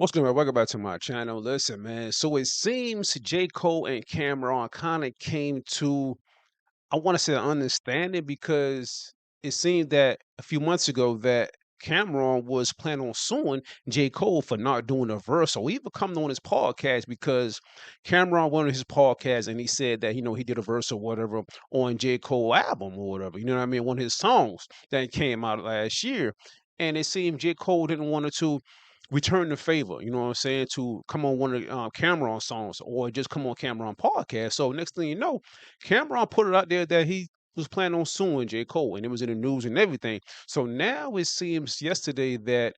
What's good, man? Welcome back to my channel. Listen, man. So it seems J. Cole and Cameron kind of came to, I want to say, an understanding because it seemed that a few months ago that Cameron was planning on suing J. Cole for not doing a verse or even coming on his podcast because Cameron went on his podcast and he said that, he did a verse or whatever on J. Cole album or whatever, you know what I mean? One of his songs that came out last year. And it seemed J. Cole didn't want to return the favor, you know what I'm saying, to come on one of Cameron songs or just come on Cameron podcast. So next thing you know, Cameron put it out there that he was planning on suing J. Cole, and it was in the news and everything. So now it seems yesterday that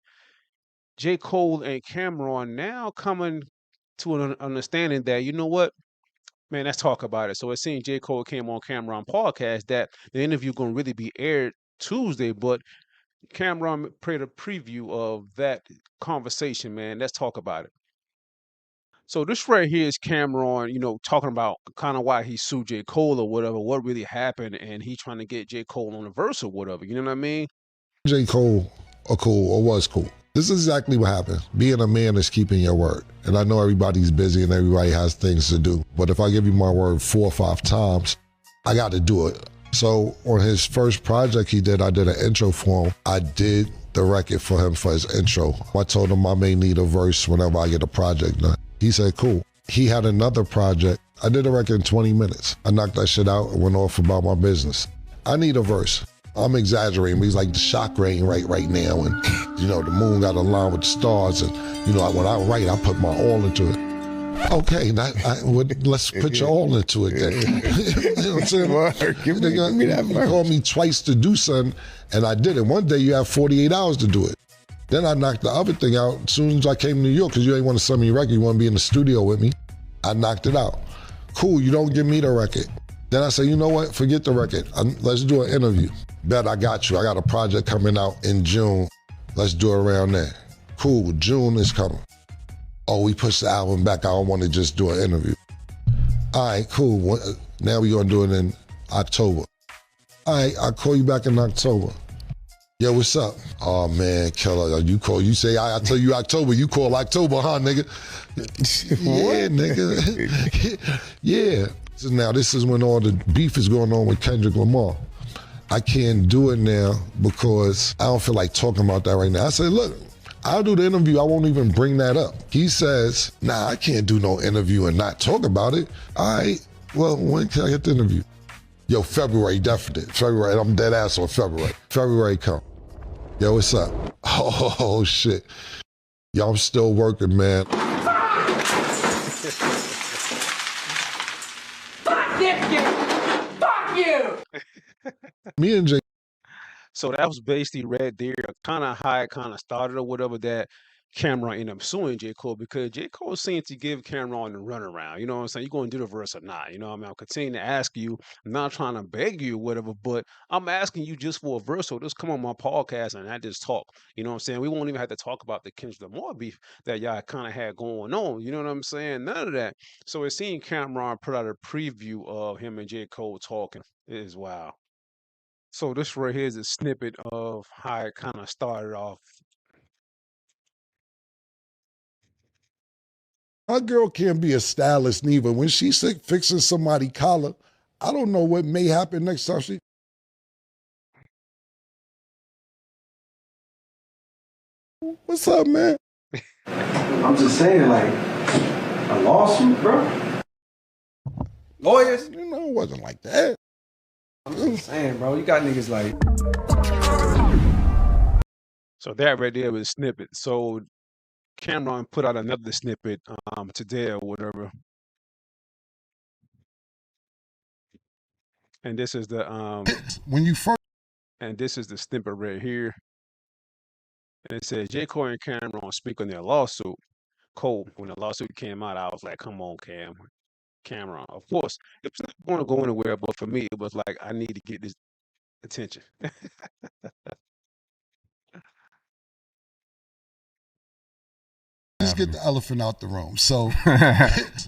J. Cole and Cameron now coming to an understanding that, you know what, man, let's talk about it. So it seems J. Cole came on Cameron podcast that the interview going to really be aired Tuesday, but Cameron played a preview of that conversation, man. Let's talk about it. So this right here is Cameron, talking about kind of why he sued J. Cole or whatever, what really happened, and he trying to get J. Cole on the verse or whatever. You know what I mean? J. Cole are cool or was cool. This is exactly what happened. Being a man is keeping your word. And I know everybody's busy and everybody has things to do. But if I give you my word 4 or 5 times, I got to do it. So on his first project he did, I did an intro for him. I did the record for him for his intro. I told him I may need a verse whenever I get a project done. He said, cool. He had another project. I did a record in 20 minutes. I knocked that shit out and went off about my business. I need a verse. I'm exaggerating, but he's like the shock rain right now. And, the moon got aligned with the stars. And, when I write, I put my all into it. Okay, let's put your all into it then. You know what I'm saying? Give me that verse. You called me twice to do something, and I did it. One day you have 48 hours to do it. Then I knocked the other thing out as soon as I came to New York, because you ain't want to send me a record, you want to be in the studio with me. I knocked it out. Cool, you don't give me the record. Then I say, you know what, forget the record. Let's do an interview. Bet I got you. I got a project coming out in June. Let's do it around there. Cool, June is coming. Oh, we pushed the album back. I don't want to just do an interview. All right, cool. Now we're going to do it in October. All right, I'll call you back in October. Yo, what's up? Oh man, killer, you say I tell you October, you call October, huh, nigga? Yeah, nigga. Yeah. So now this is when all the beef is going on with Kendrick Lamar. I can't do it now because I don't feel like talking about that right now. I said, look, I'll do the interview, I won't even bring that up. He says, nah, I can't do no interview and not talk about it. All right, well, when can I get the interview? Yo, February, definite. February, I'm dead ass on February. February come. Yo, what's up? Oh, shit. Yo, I'm still working, man. Fuck you! Fuck you! Me and Jay. So that was basically right there, kind of how it kind of started or whatever, that Cameron ended up suing J. Cole because J. Cole seemed to give Cameron the runaround. You know what I'm saying? You going to do the verse or not? You know what I mean? I'm continuing to ask you. I'm not trying to beg you or whatever, but I'm asking you just for a verse. So just come on my podcast and I just talk. You know what I'm saying? We won't even have to talk about the Kendrick Lamar beef that y'all kind of had going on. You know what I'm saying? None of that. So it seemed Cameron put out a preview of him and J. Cole talking. It is wild. So this right here is a snippet of how it kind of started off. My girl can't be a stylist neither. When she's fixing somebody's collar, I don't know what may happen next time she. What's up, man? I'm just saying, like, a lawsuit, bro. Lawyers? It wasn't like that. I'm just saying, bro. You got niggas like. So that right there was a snippet. So Cameron put out another snippet today or whatever. And this is the When you first. and this is the snippet right here. And it says J. Cole and Cameron speak on their lawsuit. Cole, when the lawsuit came out, I was like, come on, Cameron. Of course, it was not going to go anywhere, but for me, it was like, I need to get this attention. Just get the elephant out the room. So,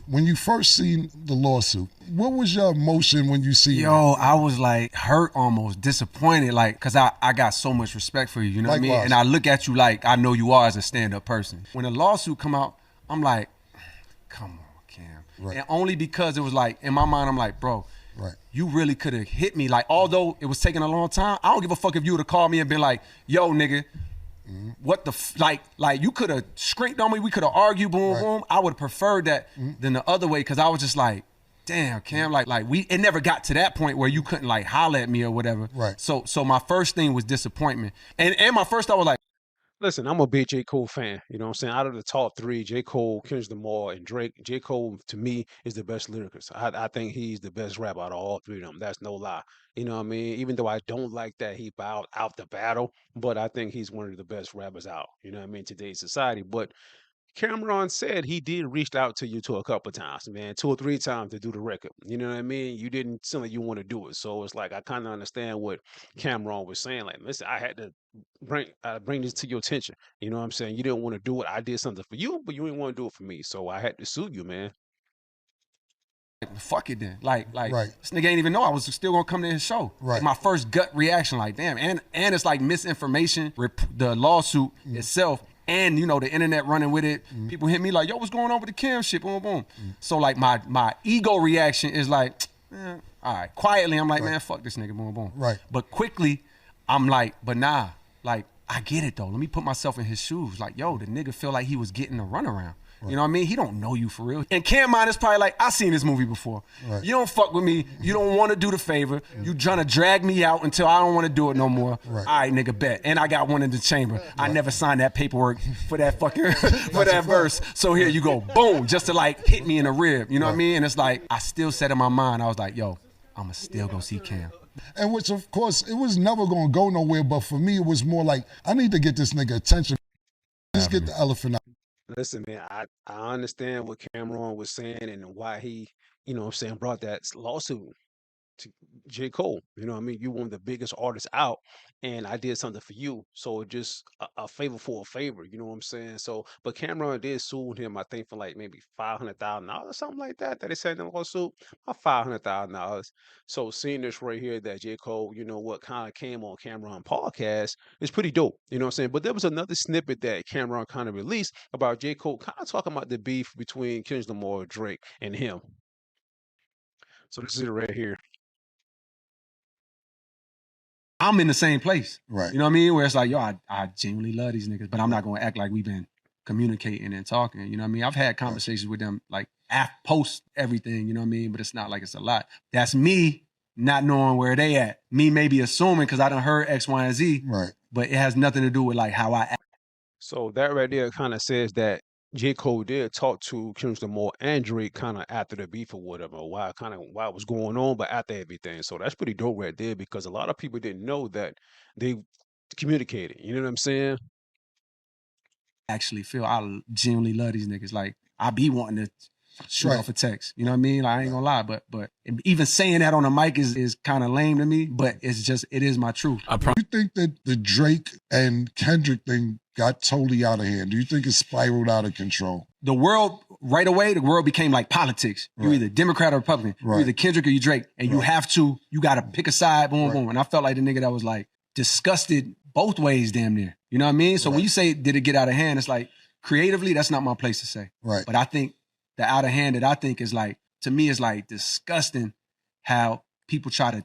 when you first seen the lawsuit, what was your emotion when you seen Yo, I was like hurt, almost disappointed, like, because I got so much respect for you, you know what I mean? Likewise. And I look at you like I know you are as a stand-up person. When the lawsuit come out, I'm like, come on, Cam. Right. And only because it was like, in my mind, I'm like, bro, Right. you really could have hit me. Like, although it was taking a long time, I don't give a fuck if you would have called me and been like, yo, nigga, what the like you could have screamed on me, we could have argued, boom, Right. boom. I would have preferred that than the other way, because I was just like, damn, Cam, like it never got to that point where you couldn't like holler at me or whatever. Right. So my first thing was disappointment. And my first thought was like, Listen, I'm a big J. Cole fan. You know what I'm saying? Out of the top three, J. Cole, Kendrick Lamar, and Drake, J. Cole, to me, is the best lyricist. I think he's the best rapper out of all three of them. That's no lie. You know what I mean? Even though I don't like that he bowed out the battle, but I think he's one of the best rappers out. You know what I mean? Today's society. But Cameron said he did reach out to you to a couple of times, man, 2 or 3 times to do the record. You know what I mean? You didn't seem like you want to do it. So it's like I kind of understand what Cameron was saying. Like, listen, I had to bring this to your attention. You know what I'm saying? You didn't want to do it. I did something for you, but you didn't want to do it for me. So I had to sue you, man. fuck it then. Like Right. this nigga ain't even know I was still gonna come to his show. Right. Like, my first gut reaction, like, damn, and it's like misinformation, the lawsuit itself, and you know, the internet running with it. People hit me like, yo, what's going on with the Cam shit? Boom, boom. So like my ego reaction is like, all right. Quietly, I'm like, man, fuck this nigga, boom, boom. Right. But quickly, I'm like, but nah, like, I get it though. Let me put myself in his shoes. Like, yo, the nigga feel like he was getting a runaround. You know what I mean? He don't know you for real. And Cam mind is probably like, I seen this movie before. Right. You don't fuck with me. You don't want to do the favor. You trying to drag me out until I don't want to do it no more. Right. All right, nigga, bet. And I got one in the chamber. I never signed that paperwork for that fucking, for that verse. So here you go. Boom. Just to like hit me in the rib. You know what I mean? And it's like, I still said in my mind, I was like, yo, I'ma still go see Cam. And which, of course, it was never going to go nowhere. But for me, it was more like, I need to get this nigga attention. Just get the elephant out. Listen, man, I understand what Cameron was saying and why he, you know what I'm saying, brought that lawsuit to J. Cole. You know what I mean? You one of the biggest artists out, and I did something for you. So it just a favor for a favor. You know what I'm saying? So, but Cameron did sue him, I think, for like maybe $500,000 or something like that. That they said in the lawsuit, about $500,000. So seeing this right here, that J. Cole, you know what, kind of came on Cameron podcast is pretty dope. You know what I'm saying? But there was another snippet that Cameron kind of released about J. Cole, kind of talking about the beef between Kendrick Lamar, Drake, and him. So this is it right here. I'm in the same place. Right. You know what I mean? Where it's like, yo, I genuinely love these niggas, but I'm not gonna act like we've been communicating and talking. You know what I mean? I've had conversations with them like post everything, you know what I mean? But it's not like it's a lot. That's me not knowing where they at. Me maybe assuming because I done heard X, Y, and Z. Right. But it has nothing to do with like how I act. So that right there kind of says that J. Cole did talk to Kendrick Lamar and Drake kind of after the beef or whatever, why it was going on, but after everything. So that's pretty dope right there, because a lot of people didn't know that they communicated. You know what I'm saying? Actually feel. I genuinely love these niggas. Like, I be wanting to shoot Right. off a text. You know what I mean? Like, I ain't gonna lie, but even saying that on the mic is kind of lame to me, but it is my truth. Do you think that the Drake and Kendrick thing got totally out of hand? Do you think it spiraled out of control? The world, right away, the world became like politics. You're Right. either Democrat or Republican. Right. You're either Kendrick or you Drake. And you got to pick a side, boom, Right. boom. And I felt like the nigga that was like disgusted both ways damn near. You know what I mean? So when Right. you say, did it get out of hand? It's like, creatively, that's not my place to say. Right. But I think the out of hand that I think is like, to me, is like disgusting how people try to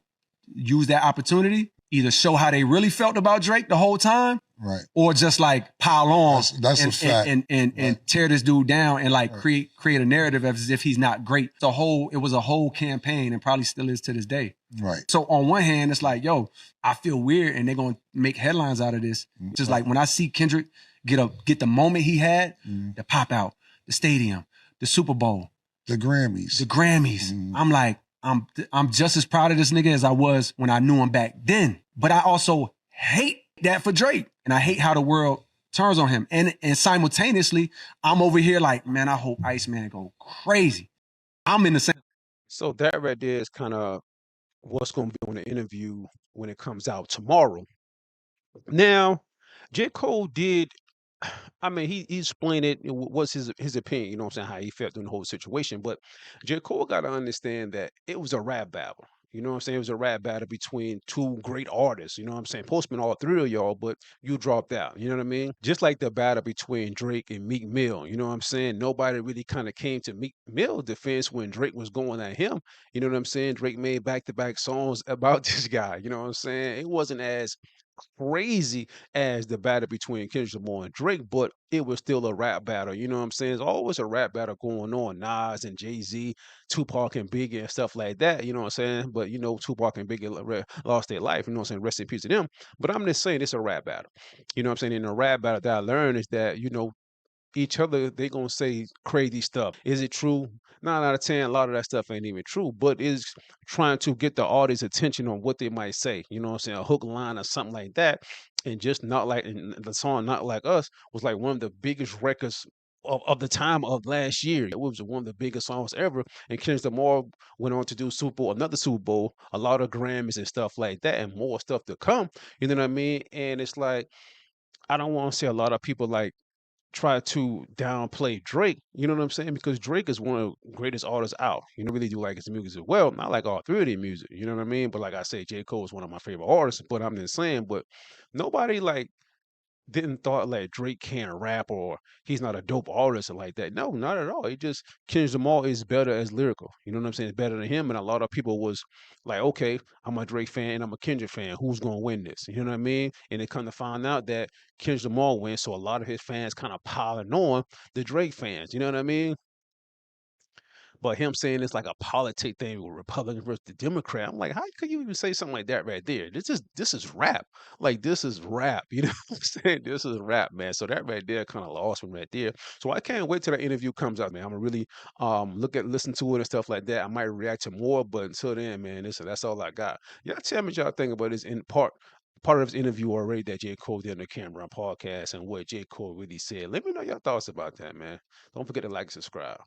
use that opportunity, either show how they really felt about Drake the whole time, Right. or just like pile on That's a and, fact. and Right. tear this dude down and like Right. create a narrative as if he's not great. It was a whole campaign and probably still is to this day. Right. So on one hand, it's like, yo, I feel weird and they're gonna make headlines out of this. Just like when I see Kendrick get the moment he had, the pop out, the stadium, the Super Bowl, The Grammys. the Grammys. I'm like, I'm just as proud of this nigga as I was when I knew him back then. But I also hate that for Drake. And I hate how the world turns on him. And simultaneously, I'm over here like, man, I hope Iceman go crazy. I'm in the same. So that right there is kind of what's going to be on the interview when it comes out tomorrow. Now, J. Cole did I mean, he explained it. Was his opinion? You know what I'm saying? How he felt in the whole situation. But J. Cole got to understand that it was a rap battle. You know what I'm saying? It was a rap battle between two great artists. You know what I'm saying? Postman, all three of y'all, but you dropped out. You know what I mean? Just like the battle between Drake and Meek Mill. You know what I'm saying? Nobody really kind of came to Meek Mill's defense when Drake was going at him. You know what I'm saying? Drake made back-to-back songs about this guy. You know what I'm saying? It wasn't as crazy as the battle between Kendrick Lamar and Drake, but it was still a rap battle. You know what I'm saying? There's always a rap battle going on. Nas and Jay Z, Tupac and Biggie and stuff like that. You know what I'm saying? But you know, Tupac and Biggie lost their life. You know what I'm saying? Rest in peace to them. But I'm just saying it's a rap battle. You know what I'm saying? In a rap battle that I learned is that each other, they gonna say crazy stuff. Is it true? 9 out of 10, a lot of that stuff ain't even true, but is trying to get the audience attention on what they might say. You know what I'm saying? A hook line or something like that. And just not like and the song Not Like Us was like one of the biggest records of the time of last year. It was one of the biggest songs ever. And Kendrick Lamar went on to do Super Bowl, another Super Bowl, a lot of Grammys and stuff like that, and more stuff to come. You know what I mean? And it's like I don't want to say a lot of people like try to downplay Drake, you know what I'm saying? Because Drake is one of the greatest artists out. You know, really do like his music as well. Not like all three of their music, you know what I mean? But like I say, J. Cole is one of my favorite artists, but I'm just saying, but nobody like didn't thought like Drake can't rap or he's not a dope artist or like that. No, not at all. He just Kendrick Lamar is better as lyrical. You know what I'm saying? It's better than him. And a lot of people was like, okay, I'm a Drake fan and I'm a Kendrick fan. Who's gonna win this? You know what I mean? And they come to find out that Kendrick Lamar wins, so a lot of his fans kind of piling on the Drake fans. You know what I mean? But him saying it's like a politic thing with Republican versus the Democrat, I'm like, how could you even say something like that right there? This is rap. Like this is rap. You know what I'm saying? This is rap, man. So that right there kind of lost me right there. So I can't wait till that interview comes out, man. I'm gonna really listen to it and stuff like that. I might react to more, but until then, man, that's all I got. Y'all tell me what y'all think about this in part of his interview already that J. Cole did on the camera on podcast and what J. Cole really said. Let me know your thoughts about that, man. Don't forget to like and subscribe.